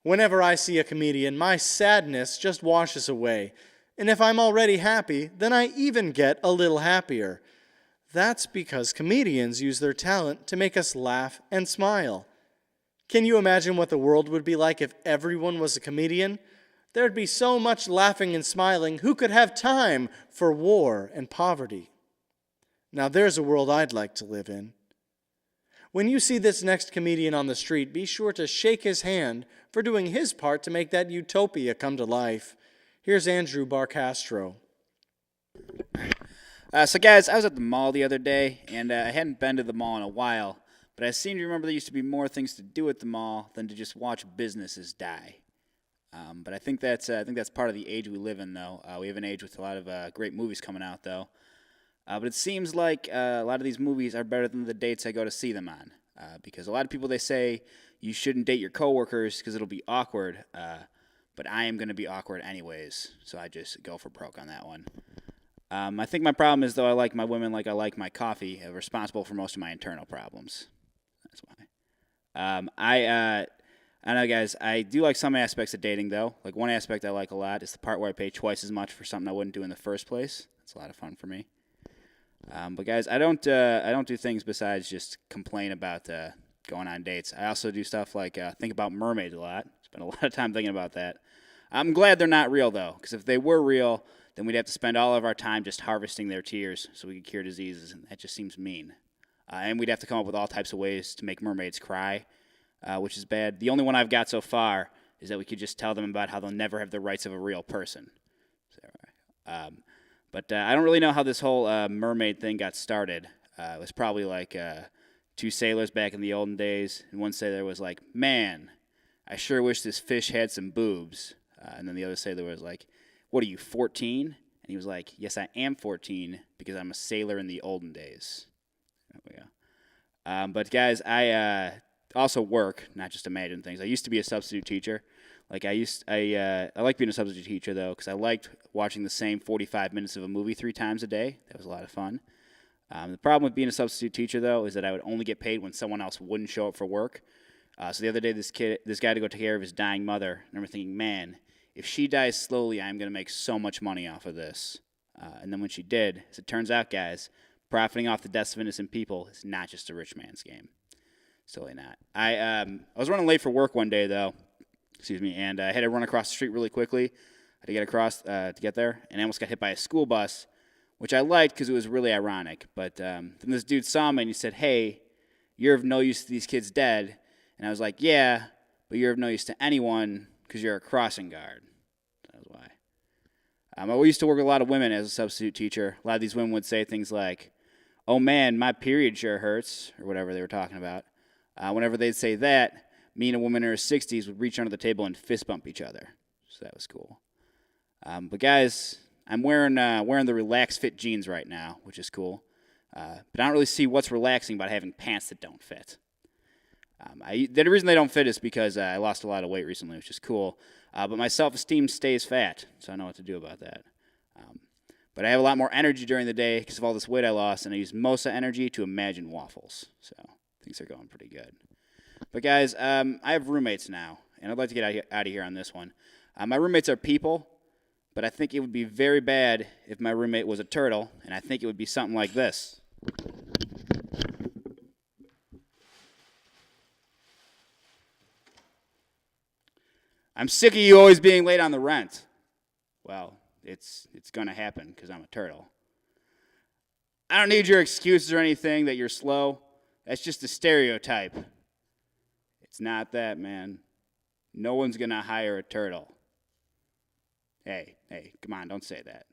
Whenever I see a comedian, my sadness just washes away. And if I'm already happy, then I even get a little happier. That's because comedians use their talent to make us laugh and smile. Can you imagine what the world would be like if everyone was a comedian? There'd be so much laughing and smiling, who could have time for war and poverty? Now there's a world I'd like to live in. When you see this next comedian on the street, be sure to shake his hand for doing his part to make that utopia come to life. Here's Andrew Burcastro. So guys, I was at the mall the other day, and I hadn't been to the mall in a while, but I seem to remember there used to be more things to do at the mall than to just watch businesses die. But I think that's part of the age we live in, though. We have an age with a lot of great movies coming out, though. But it seems like a lot of these movies are better than the dates I go to see them on. Because a lot of people, they say you shouldn't date your coworkers because it'll be awkward. But I am going to be awkward anyways, so I just go for broke on that one. I think my problem is, though, I like my women like I like my coffee. I'm responsible for most of my internal problems. That's why. I know, guys, I do like some aspects of dating, though. Like, one aspect I like a lot is the part where I pay twice as much for something I wouldn't do in the first place. That's a lot of fun for me. But, guys, I don't do things besides just complain about going on dates. I also do stuff like think about mermaids a lot. Spend a lot of time thinking about that. I'm glad they're not real, though, because if they were real, then we'd have to spend all of our time just harvesting their tears so we could cure diseases, and that just seems mean. And we'd have to come up with all types of ways to make mermaids cry, which is bad. The only one I've got so far is that we could just tell them about how they'll never have the rights of a real person. But I don't really know how this whole mermaid thing got started. It was probably like two sailors back in the olden days, and one sailor was like, "Man, I sure wish this fish had some boobs." And then the other sailor was like, "What are you, 14?" And he was like, "Yes, I am 14 because I'm a sailor in the olden days." There we go. But guys, I also work, not just imagine things. I used to be a substitute teacher. Like I like being a substitute teacher though, because I liked watching the same 45 minutes of a movie 3 times a day. That was a lot of fun. The problem with being a substitute teacher though is that I would only get paid when someone else wouldn't show up for work. So the other day, this guy had to go take care of his dying mother. And I remember thinking, man, if she dies slowly, I'm going to make so much money off of this. And then when she did, as it turns out, guys, profiting off the deaths of innocent people is not just a rich man's game. Silly not. I was running late for work one day, though. And I had to run across the street really quickly. I had to get across to get there, and I almost got hit by a school bus, which I liked because it was really ironic. But then this dude saw me, and he said, "Hey, you're of no use to these kids dead." And I was like, "Yeah, but you're of no use to anyone because you're a crossing guard." That was why. I used to work with a lot of women as a substitute teacher. A lot of these women would say things like, "Oh man, my period sure hurts," or whatever they were talking about. Whenever they'd say that, me and a woman in her 60s would reach under the table and fist bump each other. So that was cool. But guys, I'm wearing the relaxed fit jeans right now, which is cool. But I don't really see what's relaxing about having pants that don't fit. The reason they don't fit is because I lost a lot of weight recently, which is cool. But my self-esteem stays fat, so I know what to do about that. But I have a lot more energy during the day because of all this weight I lost, and I use most of that energy to imagine waffles. So things are going pretty good. But guys, I have roommates now, and I'd like to get out of here on this one. My roommates are people, but I think it would be very bad if my roommate was a turtle, and I think it would be something like this. "I'm sick of you always being late on the rent." Well, it's going to happen because I'm a turtle. "I don't need your excuses or anything that you're slow. That's just a stereotype." It's not that, man. No one's going to hire a turtle. Hey, come on, don't say that.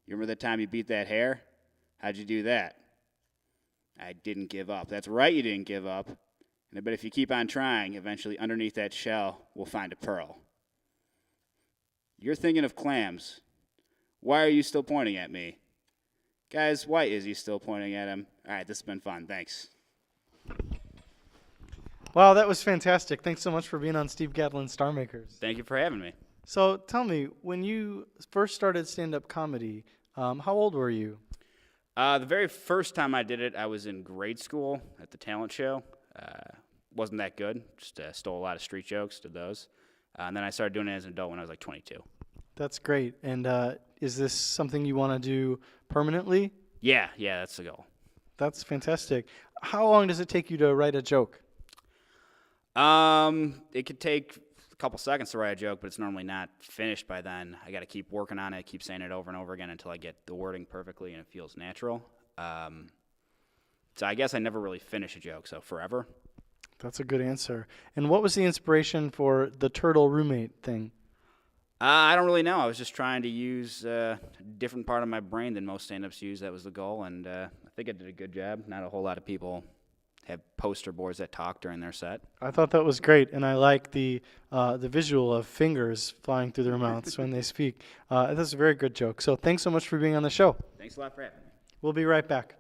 You remember the time you beat that hare? How'd you do that? I didn't give up. That's right, you didn't give up. And I bet if you keep on trying, eventually underneath that shell, we'll find a pearl. You're thinking of clams. Why are you still pointing at me? Guys, why is he still pointing at him? All right, this has been fun. Thanks. Wow, that was fantastic. Thanks so much for being on Steve Gadlin Star Makers. Thank you for having me. So tell me, when you first started stand-up comedy, how old were you? The very first time I did it, I was in grade school at the talent show. Wasn't that good. Just stole a lot of street jokes, did those. And then I started doing it as an adult when I was like 22. That's great. And is this something you want to do permanently? Yeah, that's the goal. That's fantastic. How long does it take you to write a joke? It could take a couple seconds to write a joke, but it's normally not finished by then. I got to keep working on it, keep saying it over and over again until I get the wording perfectly and it feels natural. So I guess I never really finish a joke, so forever. That's a good answer. And what was the inspiration for the turtle roommate thing? I don't really know. I was just trying to use a different part of my brain than most stand-ups use. That was the goal, and I think I did a good job. Not a whole lot of people have poster boards that talk during their set. I thought that was great, and I like the visual of fingers flying through their mouths when they speak. That's a very good joke. So thanks so much for being on the show. Thanks a lot for having me. We'll be right back.